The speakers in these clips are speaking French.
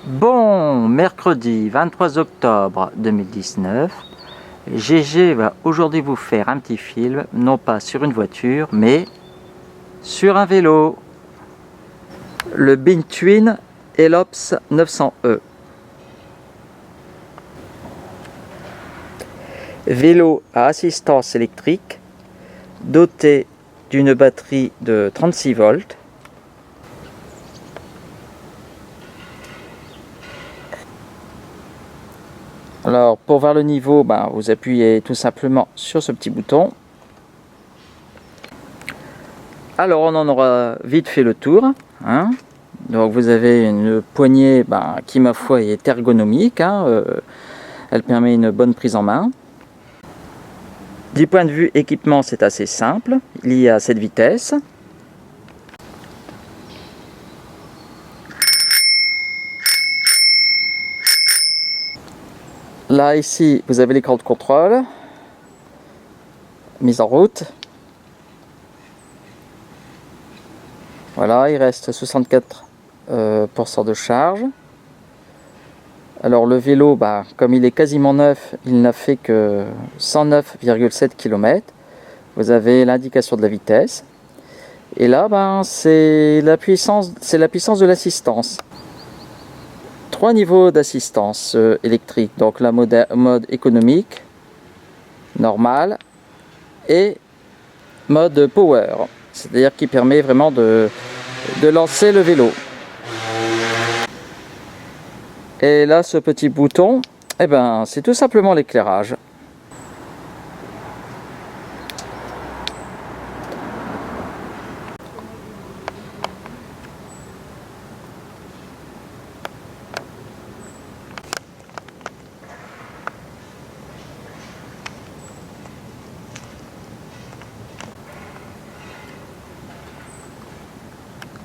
Bon, mercredi 23 octobre 2019, GG va aujourd'hui vous faire un petit film, non pas sur une voiture, mais sur un vélo. Le Bintwin Elops 900E. Vélo à assistance électrique, doté d'une batterie de 36 volts. Alors pour voir le niveau, vous appuyez tout simplement sur ce petit bouton. Alors on en aura vite fait le tour. Donc vous avez une poignée qui ma foi est ergonomique. Elle permet une bonne prise en main. Du point de vue équipement, c'est assez simple. Il y a cette vitesse. Là, ici, vous avez l'écran de contrôle. Mise en route. Voilà, il reste 64% de charge. Alors le vélo, comme il est quasiment neuf, il n'a fait que 109,7 km. Vous avez l'indication de la vitesse. Et là, c'est la puissance de l'assistance. 3 niveaux d'assistance électrique. Donc la mode économique, normal et mode power. C'est-à-dire qui permet vraiment de lancer le vélo. Et là, ce petit bouton, c'est tout simplement l'éclairage.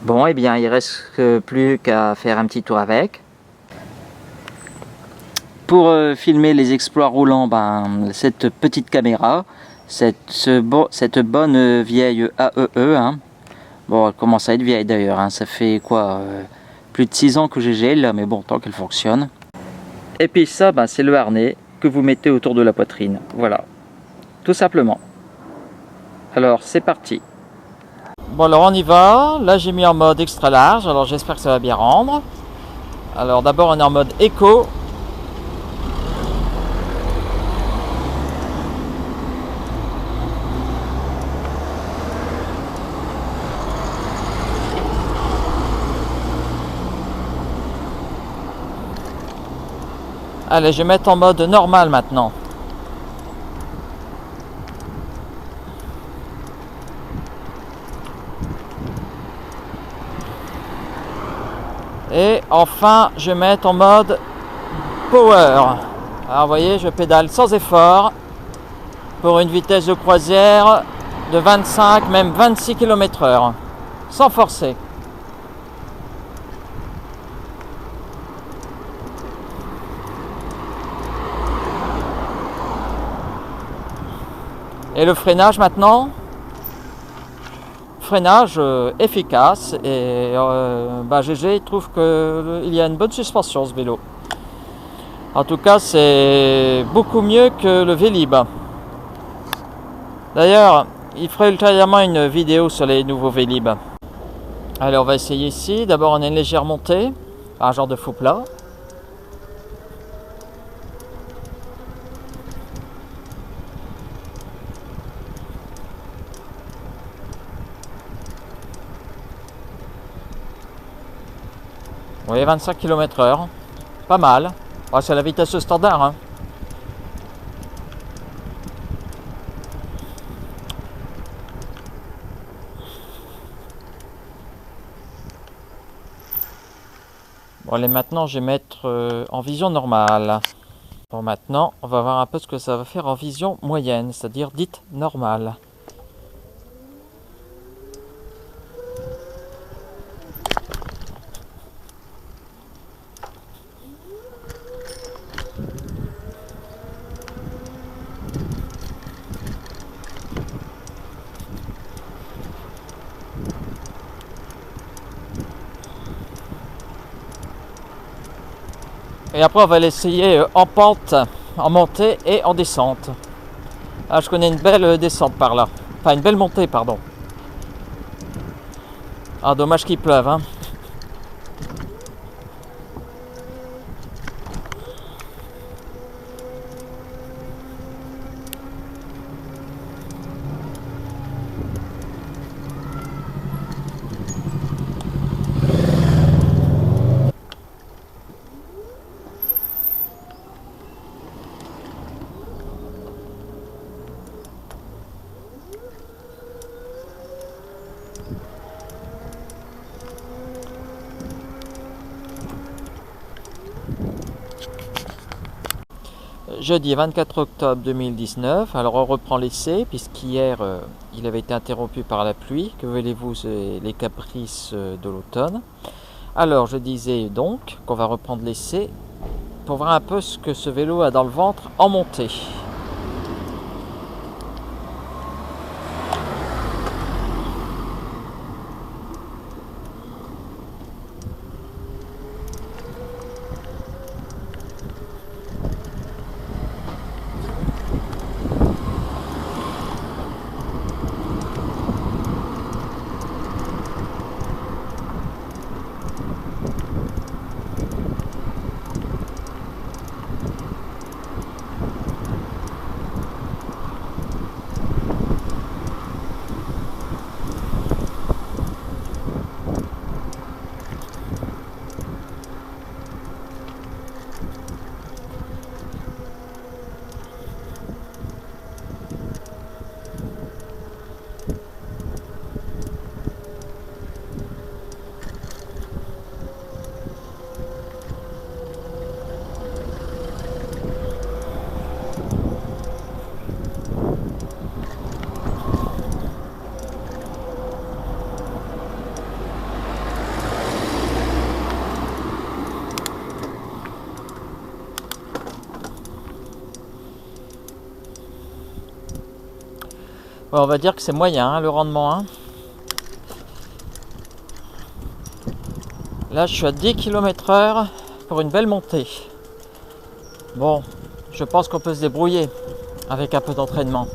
Bon, il reste plus qu'à faire un petit tour avec. Pour filmer les exploits roulants, cette petite caméra, cette bonne vieille AEE, bon, elle commence à être vieille d'ailleurs, ça fait quoi, plus de 6 ans que j'ai là, mais bon, tant qu'elle fonctionne. Et puis ça, c'est le harnais que vous mettez autour de la poitrine, voilà, tout simplement. Alors, c'est parti. Bon, alors on y va. Là, j'ai mis en mode extra large, alors j'espère que ça va bien rendre. Alors d'abord, on est en mode éco. Allez, je vais mettre en mode normal maintenant. Et enfin, je vais mettre en mode power. Alors, vous voyez, je pédale sans effort pour une vitesse de croisière de 25, même 26 km/h, sans forcer. Et le freinage maintenant, freinage efficace et GG trouve qu'il y a une bonne suspension ce vélo. En tout cas, c'est beaucoup mieux que le Vélib. D'ailleurs, il ferait ultérieurement une vidéo sur les nouveaux Vélib. Allez, on va essayer ici. D'abord, on a une légère montée, un genre de faux plat. Vous voyez, 25 km/h, pas mal. C'est la vitesse standard. Bon, allez, maintenant je vais mettre en vision normale. Bon, maintenant on va voir un peu ce que ça va faire en vision moyenne, c'est-à-dire dite normale. Et après on va l'essayer en pente, en montée et en descente. Ah, je connais une belle descente par là. Enfin une belle montée, pardon. Ah, dommage qu'il pleuve, hein. Jeudi 24 octobre 2019, alors on reprend l'essai puisqu'hier il avait été interrompu par la pluie. Que voulez-vous, c'est les caprices de l'automne. Alors je disais donc qu'on va reprendre l'essai pour voir un peu ce que ce vélo a dans le ventre en montée. Bon, on va dire que c'est moyen, hein, le rendement, hein. Là je suis à 10 km/h pour une belle montée. Bon, je pense qu'on peut se débrouiller avec un peu d'entraînement.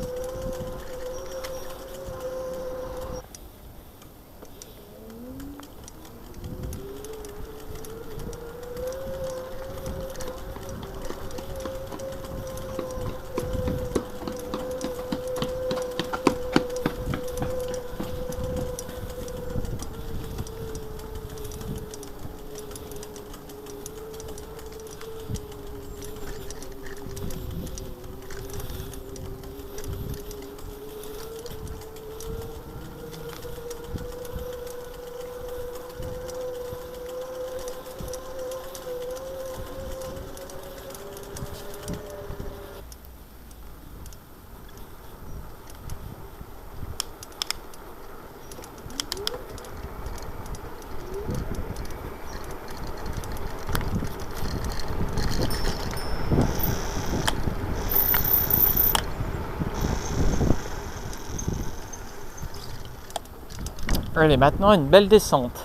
Allez, maintenant une belle descente.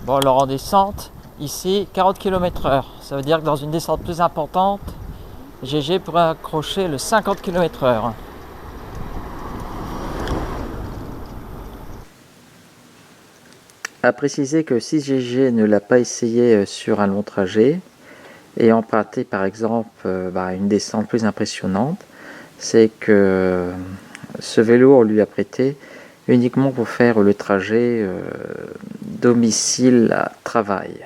Bon, alors en descente, ici 40 km/h. Ça veut dire que dans une descente plus importante, GG pourrait accrocher le 50 km/h. À préciser que si GG ne l'a pas essayé sur un long trajet et emprunté par exemple une descente plus impressionnante, c'est que ce vélo on lui a prêté uniquement pour faire le trajet domicile à travail.